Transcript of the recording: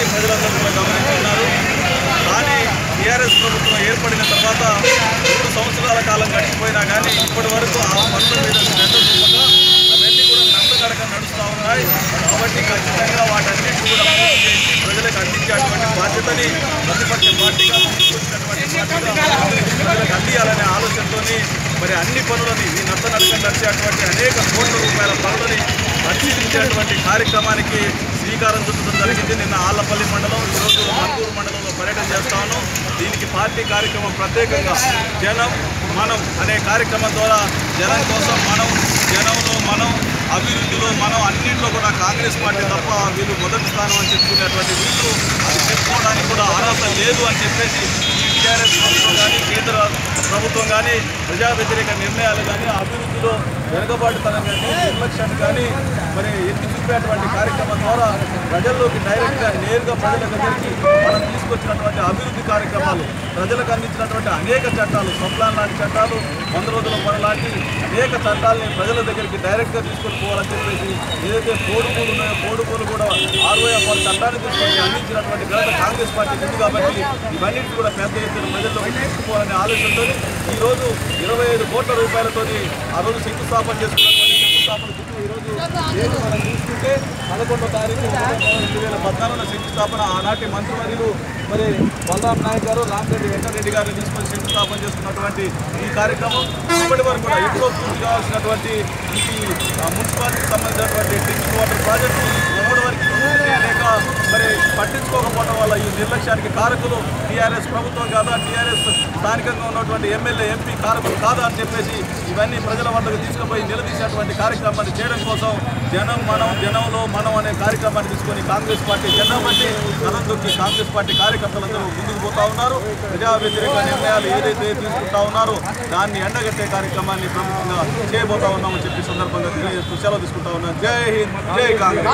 సంగతి ప్రజలందరూ కూడా గమనిస్తున్నారు. కానీ టీఆర్ఎస్ ప్రభుత్వం ఏర్పడిన తర్వాత 3 సంవత్సరాల కాలం గడిచిపోయినా కానీ ఇప్పటి వరకు ఆ పనుల మీద శ్రద్ధ చూపగా అవన్నీ కూడా నష్టకడక నడుస్తూ ఉన్నాయి. కాబట్టి ఖచ్చితంగా వాటన్నిటిని కూడా పూర్తి చేసి ప్రజలకు అందించేటువంటి బాధ్యతని ప్రతిపక్ష పార్టీగా ప్రజలకు అందియాలనే ఆలోచనతోని మరి అన్ని పనులని ఈ నష్టనడక నడిచేటువంటి అనేక కోట్ల రూపాయల పనులని పరిశీలించేటువంటి కార్యక్రమానికి శ్రీకారం చుట్టడం జరిగింది. నిన్న ఆళ్లపల్లి మండలం, ఈరోజు మంగూరు మండలంలో పర్యటన చేస్తాను. దీనికి పార్టీ కార్యక్రమం ప్రత్యేకంగా జనం మనం అనే కార్యక్రమం ద్వారా జనం కోసం మనం, జనంలో మనం, అభివృద్ధిలో మనం అన్నింటిలో కూడా కాంగ్రెస్ పార్టీ తప్ప వీళ్ళు మొదటి స్థానం అని చెప్పుకునేటువంటి వీళ్ళు అది చెప్పుకోవడానికి కూడా అర్హత లేదు అని చెప్పేసి ఈ టీఆర్ఎస్ ప్రభుత్వం కానీ కేంద్ర ప్రభుత్వం కానీ ప్రజా వ్యతిరేక నిర్ణయాలు కానీ అభివృద్ధిలో వెనుకబాటుతనం కానీ నిర్లక్ష్యాన్ని కానీ మరి ఎత్తి చూపేటువంటి కార్యక్రమం ద్వారా ప్రజల్లోకి డైరెక్ట్గా నేరుగా ప్రజల దగ్గరికి మనం తీసుకొచ్చినటువంటి అభివృద్ధి కార్యక్రమాలు, ప్రజలకు అందించినటువంటి అనేక చట్టాలు, స్వప్లాన్ లాంటి చట్టాలు, 100 రోజుల పని లాంటి అనేక చట్టాలని ప్రజల దగ్గరికి డైరెక్ట్గా తీసుకొని పోవాలని చెప్పేసి ఏదైతే కోడుకూలు ఉన్నాయో కోడుకూలు కూడా 60 చట్టాన్ని తీసుకొని అందించినటువంటి ఘనత కాంగ్రెస్ పార్టీకి ఉంది. కాబట్టి ఇవన్నింటినీ కూడా పెద్ద ఎత్తున ప్రజల్లోకి తీసుకుపోవాలనే ఆలోచనతో ఈరోజు 25 కోట్ల రూపాయలతో ఆ రోజు శంకుస్థాపన చేసుకున్నటువంటి శంకుస్థాపన ఈరోజు మనం చూసుకుంటే 11వ తారీఖు 2014 శంకుస్థాపన ఆనాటి మంత్రివర్యులు మరి బలరాం నాయక్ గారు, రామిరెడ్డి వెంకటరెడ్డి గారిని తీసుకొని శంకుస్థాపన చేసుకున్నటువంటి ఈ కార్యక్రమం ఇప్పటి వరకు కూడా ఎప్పుడో పూర్తి కావాల్సినటువంటి ఈ మున్సిపాలిటీకి సంబంధించినటువంటి డ్రింకింగ్ వాటర్ ప్రాజెక్టు ఎప్పటి వరకు లేక మరి పట్టించుకోకపోవడం వల్ల ఈ నిర్లక్ష్యానికి కారకులు టీఆర్ఎస్ ప్రభుత్వం కాదా, టీఆర్ఎస్ స్థానికంగా ఉన్నటువంటి ఎమ్మెల్యే ఎంపీ కారకులు కాదా అని చెప్పేసి ఇవన్నీ ప్రజల వద్దకు తీసుకుపోయి నిలదీసేటువంటి కార్యక్రమాన్ని చేయడం కోసం జనం మనం, జనంలో మనం అనే కార్యక్రమాన్ని తీసుకొని కాంగ్రెస్ పార్టీ జెండా బట్టి కథం తొక్కి కాంగ్రెస్ పార్టీ కార్యకర్తలందరూ ముందుకు పోతా ఉన్నారు. ప్రజా వ్యతిరేక నిర్ణయాలు ఏదైతే తీసుకుంటా ఉన్నారో దాన్ని ఎండగట్టే కార్యక్రమాన్ని ప్రముఖంగా చేయబోతా ఉన్నామని చెప్పి సందర్భంగా తెలియజేస్తూ సెలవు తీసుకుంటా ఉన్నాం. జై హింద్, జై కాంగ్రెస్.